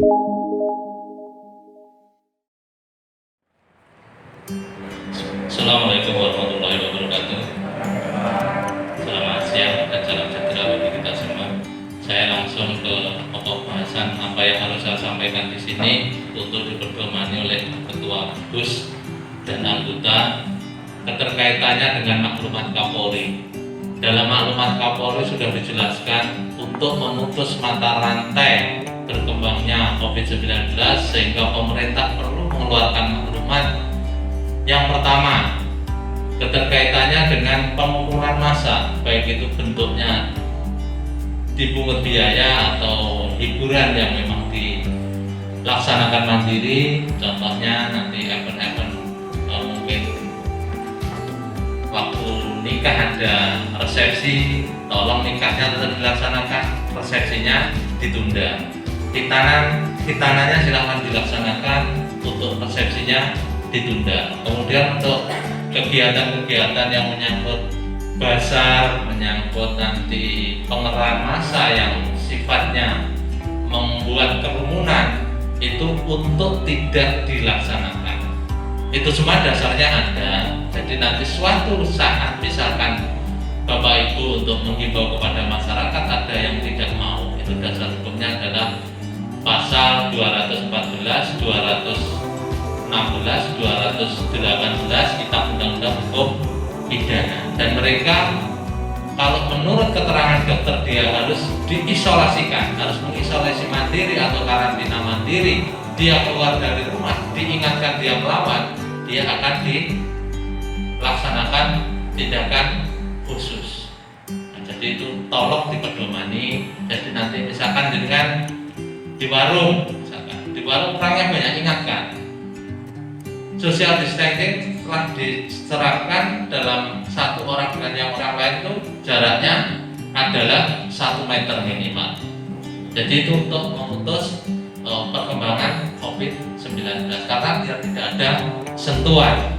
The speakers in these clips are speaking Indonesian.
Assalamualaikum warahmatullahi wabarakatuh. Selamat siang dan salam sejahtera bagi kita semua. Saya langsung ke pokok bahasan apa yang harus saya sampaikan di sini untuk diperdomani oleh Ketua BUS dan anggota keterkaitannya dengan maklumat Kapolri. Dalam maklumat Kapolri sudah dijelaskan untuk memutus mata rantai berkembangnya COVID-19 sehingga pemerintah perlu mengeluarkan maklumat. Yang pertama, keterkaitannya dengan pengumpulan massa, baik itu bentuknya dipungut biaya atau hiburan yang memang dilaksanakan mandiri, contohnya nanti event-event mungkin waktu nikah ada resepsi, tolong nikahnya tetap dilaksanakan, resepsinya ditunda. Hitanannya silahkan dilaksanakan, untuk resepsinya ditunda. Kemudian untuk kegiatan-kegiatan yang menyangkut bazar, menyangkut nanti pengerahan massa yang sifatnya membuat kerumunan, itu untuk tidak dilaksanakan. Itu semua dasarnya ada. Jadi nanti suatu saat misalkan Bapak Ibu untuk menghimbau kepada masyarakat ada yang tidak mau, itu dasar hukumnya adalah pasal 214, 216, 218 Kitab Undang-Undang Hukum Pidana. Dan mereka kalau menurut keterangan dokter dia harus diisolasikan, harus mengisolasi mandiri atau karantina mandiri. Dia keluar dari rumah, diingatkan dia melawan, dia akan dilaksanakan tindakan khusus. Nah, jadi itu tolong dipedomani. Jadi nanti misalkan dengan di warung orangnya banyak, ingatkan social distancing telah diserapkan dalam satu orang dengan yang orang lain itu jaraknya adalah 1 meter minimal. Jadi itu untuk memutus perkembangan COVID-19 karena dia tidak ada sentuhan.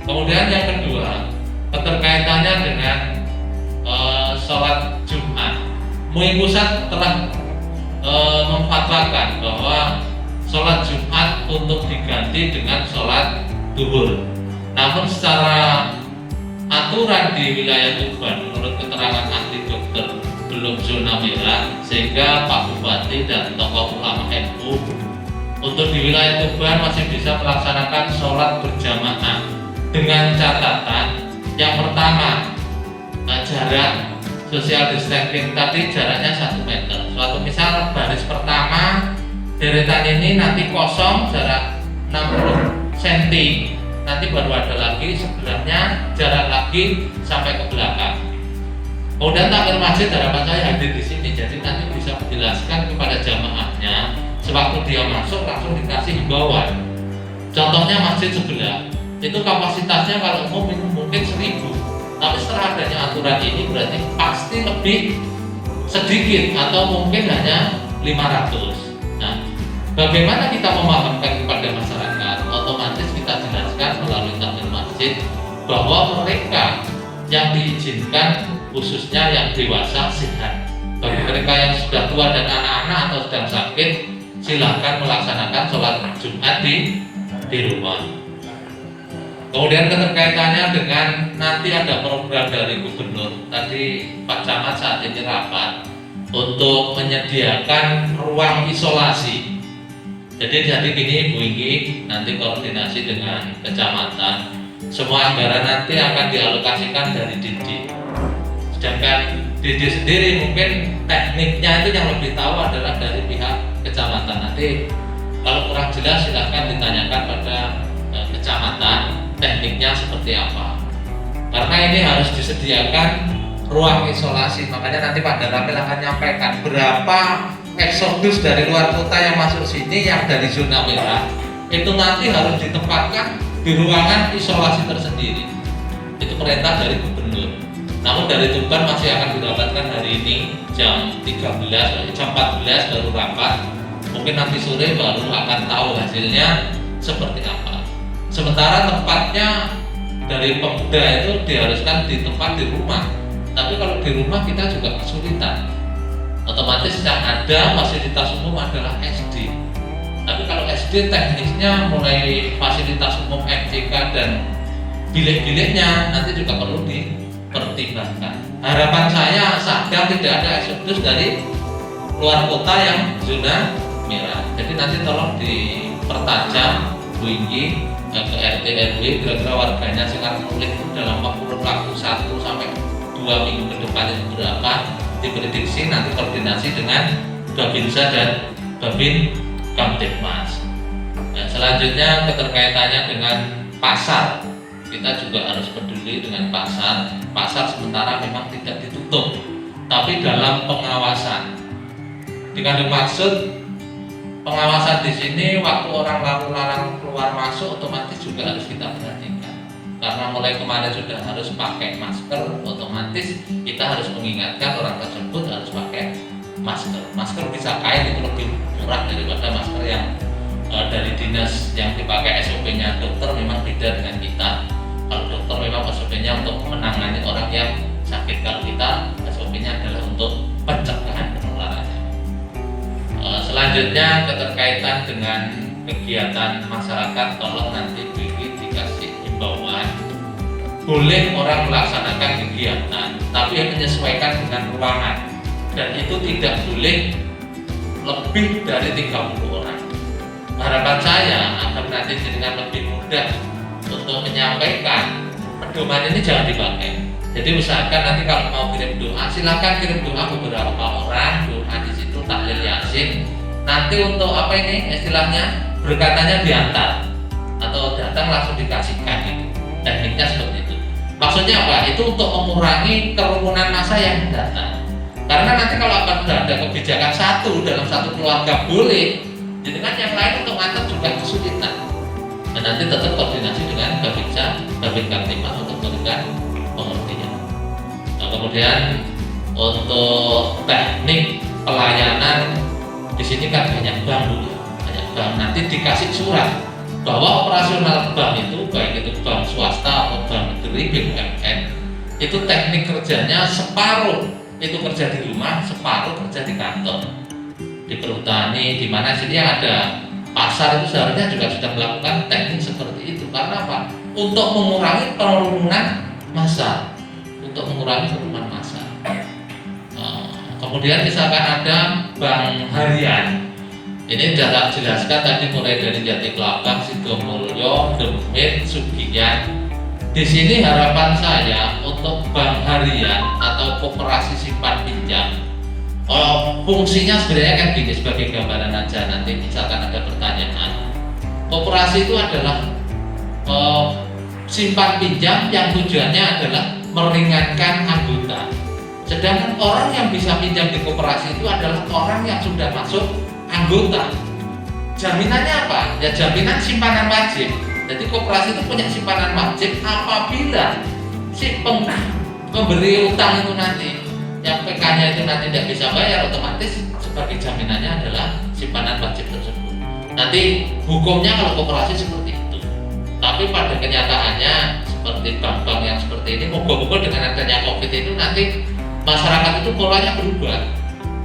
Kemudian yang kedua, keterkaitannya dengan sholat Jumat. MUI Pusat telah memfatwakan bahwa sholat Jumat untuk diganti dengan sholat duhur. Namun secara aturan di wilayah Tuban menurut keterangan ahli dokter belum zona merah, sehingga Pak Bupati dan tokoh ulama NU untuk di wilayah Tuban masih bisa melaksanakan sholat berjamaah dengan catatan yang pertama, jarak social distancing tadi jaraknya 1 meter. Suatu misal baris pertama deretan ini nanti kosong jarak 60 cm, nanti baru ada lagi sebelahnya jarak lagi sampai ke belakang. Kemudian takmir masjid harapan saya hadir di sini, jadi nanti bisa menjelaskan kepada jamaahnya sewaktu dia masuk langsung dikasih himbauan. Contohnya masjid sebelah itu kapasitasnya kalau umum mungkin 1000, tapi setelah adanya aturan ini berarti pasti lebih sedikit atau mungkin hanya 500. Nah, bagaimana kita memahamkan kepada masyarakat? Otomatis kita jelaskan melalui takmir masjid bahwa mereka yang diizinkan khususnya yang dewasa sehat. Bagi mereka yang sudah tua dan anak-anak atau sedang sakit, silakan melaksanakan sholat Jumat di rumah. Kemudian keterkaitannya dengan nanti ada program dari gubernur. Tadi Pak Camat saat ini rapat untuk menyediakan ruang isolasi. Jadi gini Bu Inggi, nanti koordinasi dengan kecamatan. Semua anggaran nanti akan dialokasikan dari Didi. Sedangkan Didi sendiri mungkin tekniknya itu yang lebih tahu adalah dari pihak kecamatan. Nanti kalau kurang jelas silahkan ditanyakan pada kecamatan tekniknya seperti apa. Karena ini harus disediakan ruang isolasi, makanya nanti Pak Daramil akan menyampaikan berapa eksodus dari luar kota yang masuk sini yang dari zona merah itu nanti harus ditempatkan di ruangan isolasi tersendiri. Itu perintah dari gubernur. Namun dari Tuban masih akan didapatkan hari ini jam 13, jam 14 baru rapat. Mungkin nanti sore baru akan tahu hasilnya seperti apa. Sementara tempatnya dari pemuda itu diharuskan di tempat di rumah. Tapi kalau di rumah kita juga kesulitan. Otomatis yang ada fasilitas umum adalah SD. SD teknisnya mulai fasilitas umum MCK dan bilik-biliknya nanti juga perlu dipertimbangkan. Harapan saya sadar tidak ada eksodus dari luar kota yang zona merah. Jadi nanti tolong dipertajam Bu Inggi ke RT RW, kira-kira warganya sekarang mulai itu dalam waktu 1 sampai 2 minggu ke depan itu berapa, diprediksi nanti koordinasi dengan Babinsa dan Babin Kamtibmas. Nah, selanjutnya keterkaitannya dengan pasar, kita juga harus peduli dengan pasar. Pasar sementara memang tidak ditutup, tapi dalam pengawasan. Dikandung maksud pengawasan di sini, waktu orang lalu lalang keluar masuk otomatis juga harus kita perhatikan. Karena mulai kemarin sudah harus pakai masker, otomatis kita harus mengingatkan orang tersebut harus pakai masker. Masker bisa kain itu lebih murah daripada masker yang dari dinas yang dipakai SOP-nya dokter memang beda dengan kita. Kalau dokter memang SOP-nya untuk menangani orang yang sakit, kalau kita SOP-nya adalah untuk pencegahan penularannya. Selanjutnya keterkaitan dengan kegiatan masyarakat, tolong nanti dikasih himbauan. Boleh orang melaksanakan kegiatan, tapi menyesuaikan dengan ruangan, dan itu tidak boleh lebih dari 30 orang. Harapan saya agar nanti dengan lebih mudah untuk menyampaikan pedoman ini jangan dipakai. Jadi usahakan nanti kalau mau kirim doa, silakan kirim doa beberapa orang, doa di situ tahlil yasin. Nanti untuk apa ini istilahnya berkatanya diantar atau datang langsung dikasihkan gitu. Tekniknya seperti itu. Maksudnya apa? Itu untuk mengurangi kerumunan massa yang datang. Karena nanti kalau akan ada kebijakan satu dalam satu keluarga boleh, jadi kan yang lain untuk ngantar juga kesulitan. Dan nanti tetap koordinasi dengan Babinsa, Babin Kamtibmas untuk memberikan pengertian. Nah, kemudian untuk teknik pelayanan di sini kan banyak bank dulu, banyak bank. Nanti dikasih surat bahwa operasional bank itu baik itu bank swasta atau bank negeri BUMN itu teknik kerjanya separuh itu kerja di rumah, separuh kerja di kantor, di perhutani, di mana sini ada pasar itu seharusnya juga sudah melakukan teknik seperti itu. Karena apa? Untuk mengurangi kerumunan massa, untuk mengurangi kerumunan massa. Kemudian misalkan ada bank harian, ini sudah jelaskan tadi mulai dari Jatikelabang, Sidomulyo, Demit, Sugiyan. Di sini harapan saya untuk bank harian atau koperasi simpan pinjam, fungsinya sebenarnya kan gini, sebagai gambaran aja nanti misalkan ada pertanyaan. Koperasi itu adalah simpan pinjam yang tujuannya adalah meringankan anggota. Sedangkan orang yang bisa pinjam di koperasi itu adalah orang yang sudah masuk anggota. Jaminannya apa? Ya jaminan simpanan wajib. Jadi koperasi itu punya simpanan wajib apabila si pemberi utang itu nanti yang PK-nya itu nanti tidak bisa bayar, otomatis sebagai jaminannya adalah simpanan wajib tersebut. Nanti hukumnya kalau koperasi seperti itu. Tapi pada kenyataannya seperti bank-bank yang seperti ini, moga-moga dengan adanya COVID itu nanti masyarakat itu polanya berubah.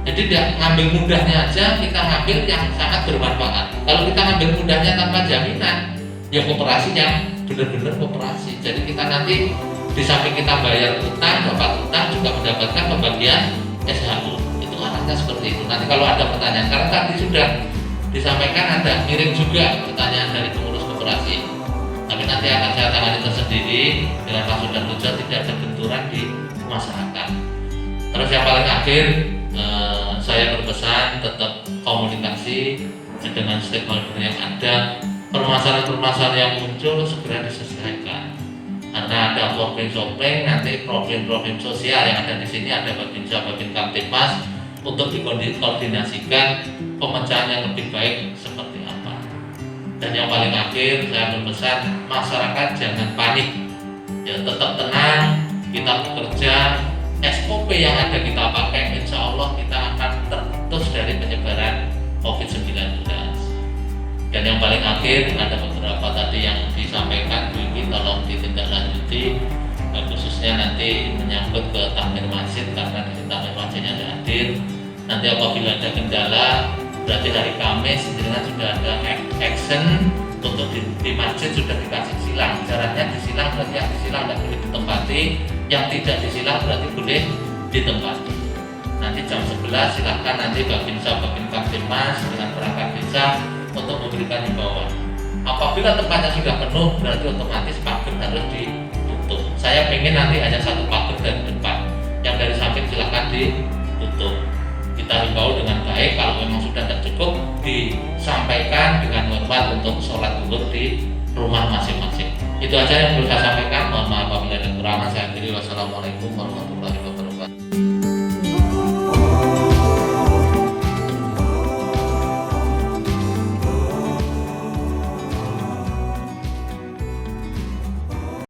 Jadi tidak ngambil mudahnya aja, kita ngambil yang sangat bermanfaat. Kalau kita ngambil mudahnya tanpa jaminan, ya koperasi yang benar-benar koperasi. Jadi kita nanti di samping kita bayar utang, dapat utang juga mendapatkan pembagian SHU. Itu arahnya seperti itu. Nanti kalau ada pertanyaan, karena tadi sudah disampaikan ada kirim juga pertanyaan dari pengurus koperasi. Tapi nanti akan saya tangani tersendiri dengan maksud dan tujuan tidak ada benturan di masyarakat. Terus yang paling akhir, saya berpesan tetap komunikasi dengan stakeholder yang ada. Permasalahan-permasalahan yang muncul segera diselesaikan. Karena ada problem-problem, nanti problem-problem sosial yang ada di sini ada Babinsa, Babin Kamtibmas untuk dikoordinasikan pemecahan yang lebih baik seperti apa. Dan yang paling akhir saya berpesan masyarakat jangan panik, ya tetap tenang, kita bekerja, SOP yang ada kita pakai, insya Allah kita akan terputus dari penyebaran COVID-19. Dan yang paling akhir ada beberapa tadi yang disampaikan, ini tolong ditindaklanjuti, khususnya nanti menyangkut ke takmir masjid, karena di takmir masjidnya ada hadir. Nanti apabila ada kendala berarti hari Kamis jenengan sudah ada action untuk di masjid sudah dikasih silang. Jaraknya disilang, berarti yang disilang tidak boleh ditempati, yang tidak disilang berarti boleh ditempati. Nanti jam 11 silahkan nanti Babinsa Mas dengan perangkat desa untuk memberikan himbauan. Apabila tempatnya sudah penuh berarti otomatis pagar harus ditutup. Saya pengen nanti hanya satu pagar dari depan, yang dari samping silahkan ditutup. Kita himbau dengan baik, kalau memang sudah tidak cukup disampaikan dengan hormat untuk sholat zuhur di rumah masing-masing. Itu aja yang perlu saya sampaikan. Mohon maaf apabila ada kekurangan. Saya akhiri. Wassalamualaikum warahmatullahi wabarakatuh.